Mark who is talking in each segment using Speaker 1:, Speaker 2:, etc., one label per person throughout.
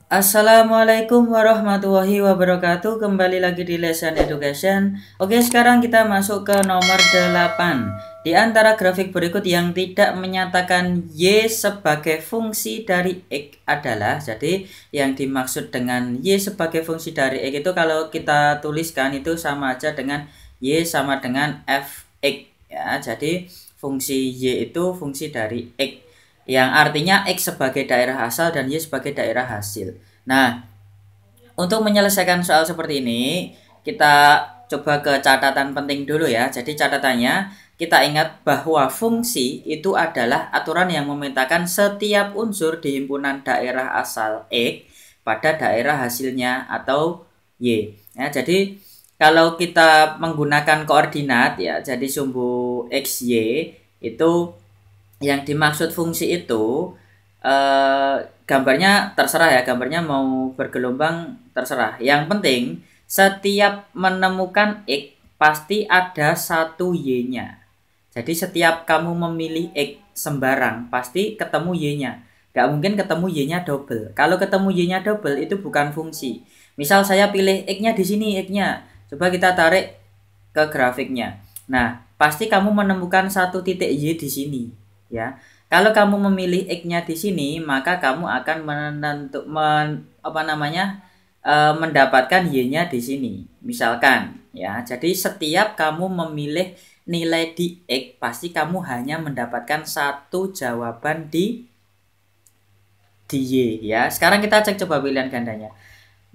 Speaker 1: Assalamualaikum warahmatullahi wabarakatuh. Kembali lagi di Lesson Education. Oke, sekarang kita masuk ke nomor 8. Di antara grafik berikut yang tidak menyatakan Y sebagai fungsi dari X adalah, jadi yang dimaksud dengan Y sebagai fungsi dari X itu kalau kita tuliskan itu sama aja dengan Y sama dengan Fx ya. Jadi fungsi Y itu fungsi dari X, yang artinya X sebagai daerah asal dan Y sebagai daerah hasil. Nah, untuk menyelesaikan soal seperti ini, kita coba ke catatan penting dulu ya. Jadi catatannya, kita ingat bahwa fungsi itu adalah aturan yang memetakan setiap unsur di himpunan daerah asal X pada daerah hasilnya atau Y. Ya, jadi kalau kita menggunakan koordinat ya, jadi sumbu X, Y itu yang dimaksud fungsi itu gambarnya terserah ya, gambarnya mau bergelombang terserah. Yang penting setiap menemukan X pasti ada satu Y-nya. Jadi setiap kamu memilih X sembarang pasti ketemu Y-nya. Gak mungkin ketemu Y-nya double. Kalau ketemu Y-nya double itu bukan fungsi. Misal saya pilih X-nya di sini, X-nya. Coba kita tarik ke grafiknya. Nah, pasti kamu menemukan satu titik Y di sini. Ya, kalau kamu memilih X-nya di sini, maka kamu akan mendapatkan Y-nya di sini. Misalkan, ya. Jadi setiap kamu memilih nilai di X, pasti kamu hanya mendapatkan satu jawaban di Y, ya. Sekarang kita cek coba pilihan gandanya.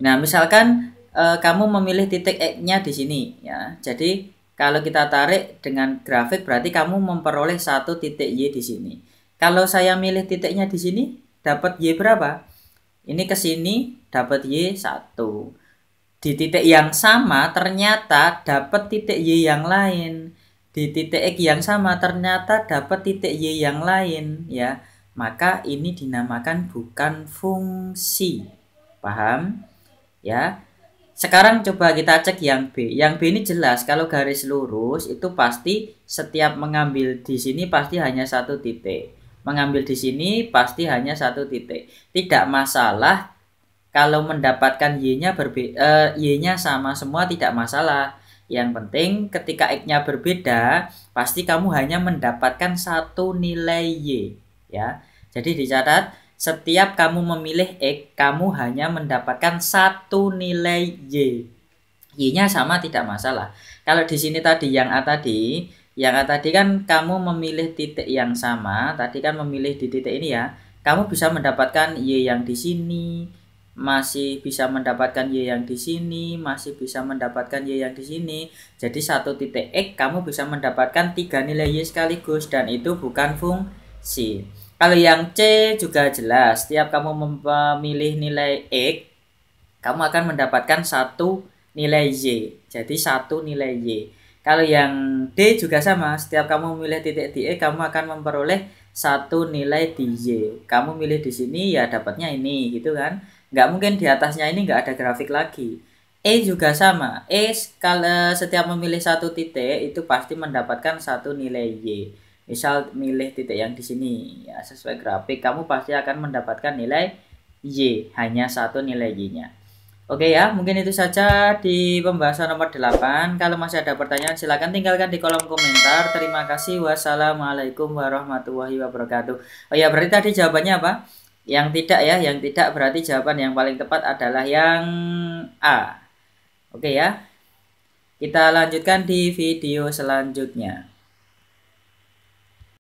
Speaker 1: Nah, misalkan kamu memilih titik X-nya di sini, ya. Jadi kalau kita tarik dengan grafik berarti kamu memperoleh satu titik Y di sini. Kalau saya milih titiknya di sini, dapat Y berapa? Ini ke sini dapat Y 1. Di titik yang sama ternyata dapat titik Y yang lain. Di titik X yang sama ternyata dapat titik Y yang lain, ya. Maka ini dinamakan bukan fungsi. Paham? Ya. Sekarang coba kita cek yang B. Yang B ini jelas kalau garis lurus itu pasti setiap mengambil di sini pasti hanya satu titik. Mengambil di sini pasti hanya satu titik. Tidak masalah kalau mendapatkan Y-nya sama semua, tidak masalah. Yang penting ketika X-nya berbeda, pasti kamu hanya mendapatkan satu nilai Y, ya. Jadi dicatat, setiap kamu memilih X, kamu hanya mendapatkan satu nilai Y. Y-nya sama tidak masalah. Kalau di sini tadi yang A tadi kan kamu memilih titik yang sama, tadi kan memilih di titik ini ya. Kamu bisa mendapatkan Y yang di sini, masih bisa mendapatkan Y yang di sini, masih bisa mendapatkan Y yang di sini. Jadi satu titik X kamu bisa mendapatkan 3 nilai Y sekaligus dan itu bukan fungsi. Kalau yang C juga jelas, setiap kamu memilih nilai X, kamu akan mendapatkan satu nilai Y. Jadi satu nilai Y. Kalau yang D juga sama, setiap kamu memilih titik di X, kamu akan memperoleh satu nilai di Y. Kamu milih di sini ya dapatnya ini, gitu kan. Nggak mungkin di atasnya ini nggak ada grafik lagi. E juga sama. Kalau setiap memilih satu titik, itu pasti mendapatkan satu nilai Y. Misal milih titik yang di sini, ya sesuai grafik, kamu pasti akan mendapatkan nilai Y, hanya satu nilai Y-nya. Oke ya, mungkin itu saja di pembahasan nomor 8. Kalau masih ada pertanyaan silahkan tinggalkan di kolom komentar. Terima kasih. Wassalamualaikum warahmatullahi wabarakatuh. Oh ya, berarti tadi jawabannya apa? Yang tidak ya, yang tidak berarti jawaban yang paling tepat adalah yang A. Oke ya. Kita lanjutkan di video selanjutnya.